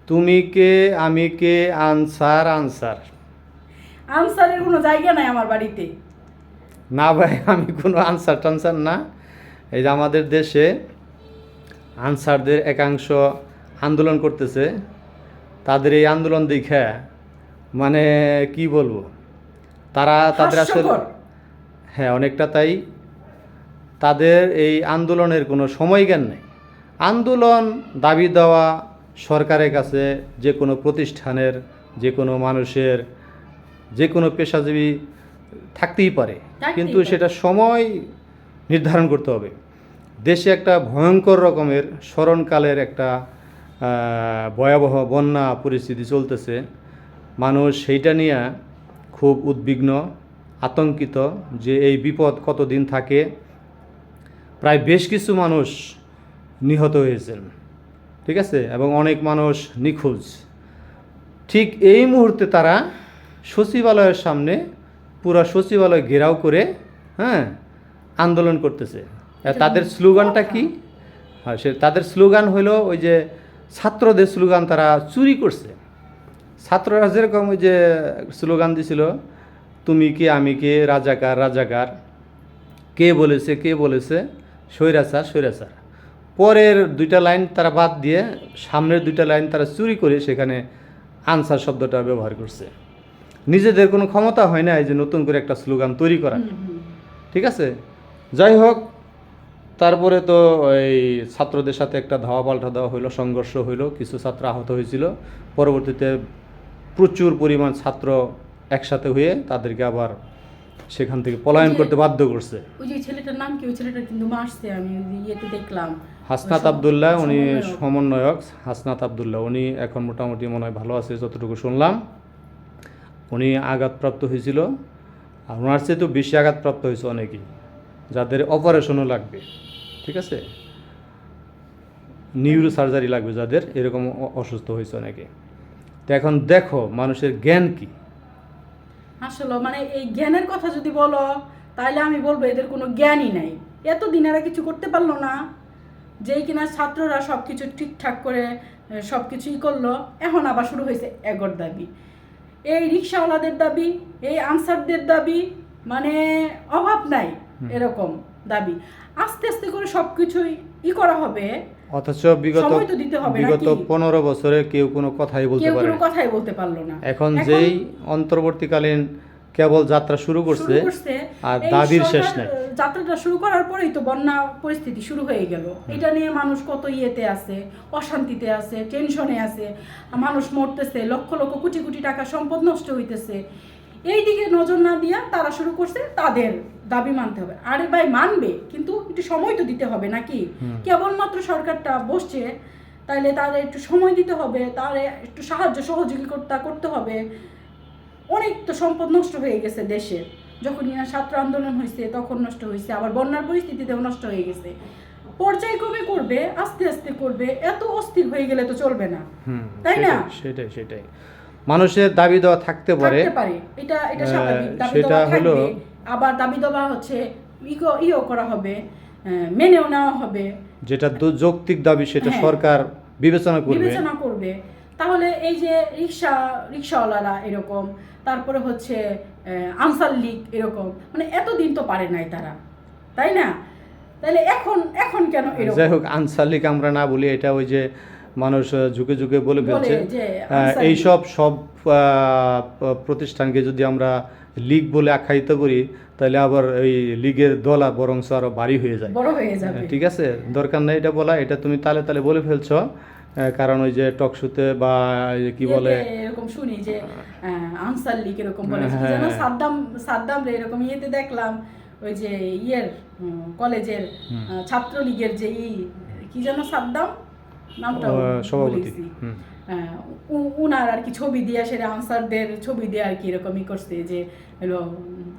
তুমি কে, আমি কে, answer answer. আনসারের কোনো জায়গা নাই আমার বাড়িতে। না ভাই, আমি কোনো আনসার টানসার না। এই যে আমাদের দেশে আনসারদের একাংশ আন্দোলন করতেছে, তাদের এই আন্দোলন দেখে মানে কি বলবো, তাদের আসলে, হাস্যকর। হ্যাঁ অনেকটা তাই। তাদের এই আন্দোলনের কোনো সময় জ্ঞান নেই। আন্দোলন দাবি দেওয়া সরকারের কাছে, যে কোনো প্রতিষ্ঠানের, যে কোনো মানুষের, যে কোনো পেশাজীবী থাকতেই পারে, কিন্তু পারে। সেটা সময় নির্ধারণ করতে হবে। দেশে একটা ভয়ঙ্কর রকমের স্মরণকালের একটা ভয়াবহ বন্যা পরিস্থিতি চলতেছে। মানুষ সেইটা নিয়ে খুব উদ্বিগ্ন, আতঙ্কিত যে এই বিপদ কতদিন থাকে। প্রায় বেশ কিছু মানুষ নিহত হয়েছেন, ঠিক আছে, এবং অনেক মানুষ নিখোঁজ। ঠিক এই মুহূর্তে তারা সচিবালয়ের সামনে পুরা সচিবালয় ঘেরাও করে, হ্যাঁ, আন্দোলন করতেছে। আর তাদের স্লোগানটা কি? হ্যাঁ, তাদের স্লোগান হলো ওই যে ছাত্রদের স্লোগান তারা চুরি করছে। ছাত্ররা যেরকম ওই যে স্লোগান দিছিল, তুমি কে, আমি কে, রাজাকার রাজাকার, কে বলেছে কে বলেছে, স্বৈরাচার স্বৈরাচার। পরের দুইটা লাইন তারা বাদ দিয়ে সামনের দুইটা লাইন তারা চুরি করে সেখানে আনসার শব্দটা ব্যবহার করছে। নিজেদের কোনো ক্ষমতা হয় না এই যে নতুন করে একটা স্লোগান তৈরি করা, ঠিক আছে। যাই হোক, তারপরে তো এই ছাত্রদের সাথে একটা ধাওয়া পাল্টা দেওয়া হইলো, সংঘর্ষ হইলো, কিছু ছাত্র আহত হয়েছিল। পরবর্তীতে প্রচুর পরিমাণ ছাত্র একসাথে হয়ে তাদেরকে আবার সেখান থেকে পলায়ন করতে বাধ্য করছে। ওই যে ছেলেটার নাম কি? ওই ছেলেটা কিন্তু মারছে, আমি ইয়েতে দেখলাম। হাসনাত আবদুল্লাহ, উনি সমন্বয়ক হাসনাত আবদুল্লাহ, উনি এখন মোটামুটি মনে হয় ভালো আছে যতটুকু শুনলাম। উনি আঘাতপ্রাপ্ত হয়েছিল, আর ওনার চেয়ে তো বেশি আঘাতপ্রাপ্ত হয়েছে অনেকেই, যাদের অপারেশনও লাগবে, ঠিক আছে, নিউরো সার্জারি লাগবে যাদের, এরকম অসুস্থ হয়েছে অনেকে। তো এখন দেখো মানুষের জ্ঞান কি। আসলে মানে এই জ্ঞানের কথা যদি বলো, তাহলে আমি বলবো এদের কোনো জ্ঞানই নাই। এতদিন এরা কিছু করতে পারলো না, যেই কিনা ছাত্ররা সব কিছু ঠিকঠাক করে সব কিছুই করলো, এখন আবার শুরু হয়েছে এগোর দাবি, এই রিক্সাওয়ালাদের দাবি, এই আনসারদের দাবি, মানে অভাব নাই এরকম দাবি। আস্তে আস্তে করে সব কিছুই করা হবে, অথচ বিগত সময় তো দিতে হবে বিগত নাকি? 15 বছরে কেউ কোনো কথাই বলতে কেউ পারে কোনো না। কথাই বলতে পারলো না। এখন যেই অন্তর্বর্তীকালীন কেবল যাত্রা শুরু করছে, আর এই দাবির শেষ সরকার নাই। যাত্রাটা শুরু করার পরেই তো বন্যা পরিস্থিতি শুরু হয়ে গেল। এটা নিয়ে মানুষ কত ইয়েতে আছে, অশান্তিতে আছে, টেনশনে আছে, মানুষ মরতেছে, লক্ষ লক্ষ কোটি কোটি টাকা সম্পদ নষ্ট হইতেছে। এই দিকে নজর না দিয়া তারা শুরু করছে তাদের দাবি মানতে হবে। আরে ভাই মানবে, কিন্তু একটু সময় তো দিতে হবে নাকি? কেবলমাত্র সরকারটা বসছে, তাইলে তাদের একটু সময় দিতে হবে, তার একটু সাহায্য সহযোগিতা করতে হবে। অনেক তো সম্পদ নষ্ট হয়ে গেছে দেশে, যখন ইনা ছাত্র আন্দোলন হয়েছে তখন নষ্ট হয়েছে, আবার বন্যার পরিস্থিতিতেও নষ্ট হয়ে গেছে। পর্যায়ক্রমে করবে, আস্তে আস্তে করবে, এত অস্থির হয়ে গেলে তো চলবে না, তাই না? সেটাই সেটাই মানুষের দাবি দেওয়া থাকতে পারে, এটা এটা স্বাভাবিক, দাবি সেটা দেওয়া হলো থাকবে। আবার দাবি দেওয়া হচ্ছে ইও করা হবে, মেনেও নেওয়া হবে। যেটা যৌক্তিক দাবি সেটা হ্যাঁ, সরকার বিবেচনা করবে। তাহলে এই যে রিক্সাওয়ালারা এরকম, তারপরে হচ্ছে আনসার লীগ এরকম, মানে এতদিন তো পারে নাই তারা, তাই না? তাহলে এখন এখন কেন এরকম? যাই হোক, আনসার লীগ আমরা না বলি, এটা ওই যে মানুষ ঝুঁকে ঝুঁকে বলে ফেলছে। যে আনসার এই লীগ। সব প্রতিষ্ঠানকে যদি আমরা লীগ বলে আখ্যায়িত করি, তাহলে আবার এই লীগের দলা বরংস আরো ভারী হয়ে যায়, বড় হয়ে যাবে। ঠিক আছে, দরকার নেই এটা বলা। এটা তুমি তালে তালে বলে ফেলছো, কারণ ওই যে টক শোতে বা কি বলে এরকম শুনি যে আনসার লীগ এরকম বলে, কি যেন সাদ্দাম রে এরকম ইয়েতে দেখলাম, ওই যে কলেজের ছাত্র লীগের যে কি যেন সাদ্দাম নামটা সভাপতি, উনার আর কি ছবি দিয়ে, সেটা আনসারদের ছবি দিয়ে আর কি এরকমই করছে যে হলো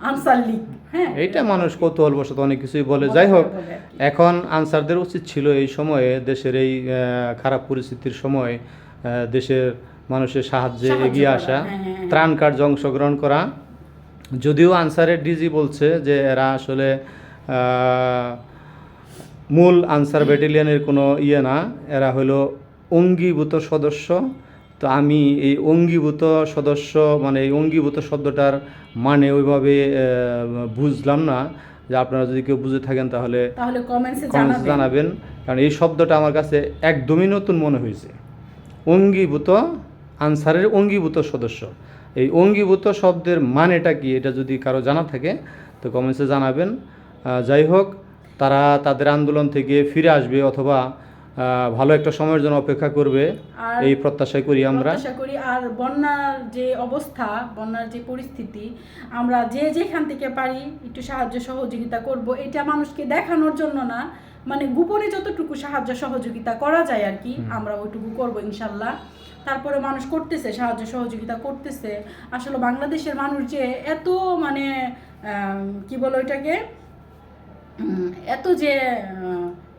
আনসার লীগ। হ্যাঁ, এইটা মানুষ কৌতূহলবশত অনেক কিছুই বলে। যাই হোক, এখন আনসারদের উচিত ছিল এই সময়ে, দেশের এই খারাপ পরিস্থিতির সময় দেশের মানুষের সাহায্যে এগিয়ে আসা, ত্রাণ কার্যে অংশগ্রহণ করা। যদিও আনসারের ডিজি বলছে যে এরা আসলে মূল আনসার ব্যাটালিয়নের কোনো না, এরা হলো অঙ্গীভূত সদস্য, তো আমি এই অঙ্গীভূত সদস্য মানে এই অঙ্গীভূত শব্দটার মানে ওইভাবে বুঝলাম না, যে আপনারা যদি কেউ বুঝে থাকেন তাহলে তাহলে কমেন্টসে কমেন্টস জানাবেন, কারণ এই শব্দটা আমার কাছে একদমই নতুন মনে হয়েছে। অঙ্গীভূত, আনসারের অঙ্গীভূত সদস্য, এই অঙ্গীভূত শব্দের মানেটা কি, এটা যদি কারো জানা থাকে তো কমেন্টসে জানাবেন। যাই হোক, তারা তাদের আন্দোলন থেকে ফিরে আসবে অথবা ভালো একটা সময়ের জন্য অপেক্ষা করবে, আর এই প্রত্যাশা করি আমরা। প্রত্যাশা করি। আর বন্যার যে অবস্থা, বন্যার যে পরিস্থিতি, আমরা যে যেখান থেকে পারি একটু সাহায্য সহযোগিতা করব, এটা মানুষকে দেখানোর জন্য না, মানে গোপনে যতটুকু সাহায্য সহযোগিতা করা যায় আর কি, আমরা ওইটুকু করব ইনশাল্লাহ। তারপরে মানুষ করতেছে, সাহায্য সহযোগিতা করতেছে। আসলে বাংলাদেশের মানুষ যে এত মানে কি বলো এটাকে, এত যে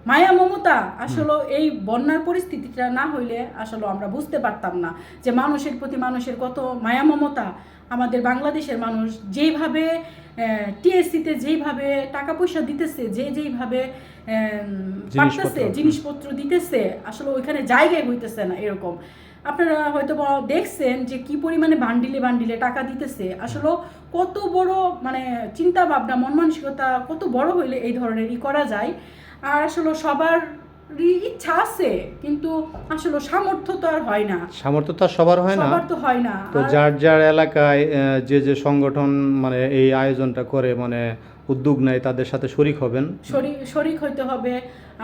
মায়া মমতা, আসলে এই বন্যার পরিস্থিতিটা না হইলে আসলে আমরা বুঝতে পারতাম না যে মানুষের প্রতি মানুষের কত মায়া মমতা। আমাদের বাংলাদেশের মানুষ যেইভাবে টিএসসিতে যেইভাবে টাকা পয়সা দিতেছে, যেইভাবে পারতেছে জিনিসপত্র দিতেছে, আসলে ওইখানে জায়গায় হইতেছে না এরকম। আপনারা হয়তো দেখছেন যে কি পরিমাণে বান্ডিলে বান্ডিলে টাকা দিতেছে। আসলে কত বড় মানে চিন্তা ভাবনা, মন মানসিকতা কত বড় হইলে এই ধরনের করা যায়। আর আসলে সবারই ইচ্ছা আছে, কিন্তু আসলে সামর্থ্য তো আর হয় না, সামর্থ্য তো আর সবার হয় না, সবার তো হয় না। তো যার যার এলাকায় যে যে সংগঠন মানে এই আয়োজনটা করে, মানে উদ্যোগ নেয়, তাদের সাথে শরিক হবেন, শরিক হইতে হবে।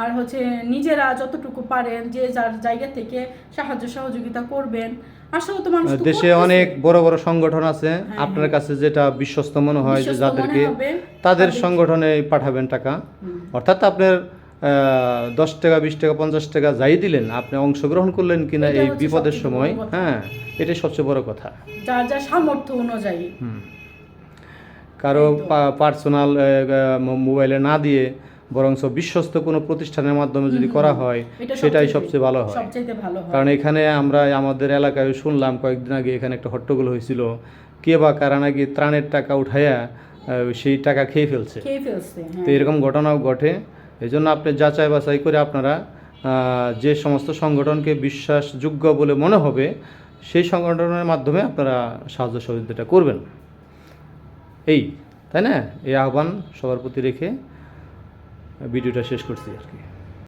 আর হচ্ছে নিজেরা যতটুকু পারেন যে যার জায়গা থেকে সাহায্য সহযোগিতা করবেন। আসলে তো মানুষ তো দেশে করতেছে। অনেক বড় বড় সংগঠন আছে, আপনার কাছে যেটা বিশ্বস্ত মনে হয় যে যাদেরকে তাদের সংগঠনে পাঠাবেন টাকা, অর্থাৎ আপনার 10 টাকা 20 টাকা 50 টাকা যাই দিলেন, আপনি অংশগ্রহণ করলেন কিনা এই বিপদের সময়, হ্যাঁ, এটাই সবচেয়ে বড় কথা। যার যার সামর্থ্য অনুযায়ী, কারো পার্সোনাল মোবাইলে না দিয়ে বরঞ্চ বিশ্বস্ত কোনো প্রতিষ্ঠানের মাধ্যমে যদি করা হয় সেটাই সবচেয়ে ভালো হয়। কারণ এখানে আমরা আমাদের এলাকায় শুনলাম কয়েকদিন আগে এখানে একটা হট্টগোল হয়েছিল, কে বা কারা নাকি ত্রাণের টাকা উঠাইয়া সেই টাকা খেয়ে ফেলছে। তো এরকম ঘটনাও ঘটে। এই জন্য আপনি যাচাই বাছাই করে আপনারা যে সমস্ত সংগঠনকে বিশ্বাসযোগ্য বলে মনে হবে সেই সংগঠনের মাধ্যমে আপনারা সাহায্য সহযোগিতা করবেন, এই তাই না? এই আহ্বান সবার প্রতি রেখে ভিডিওটা শেষ করছি আর কি।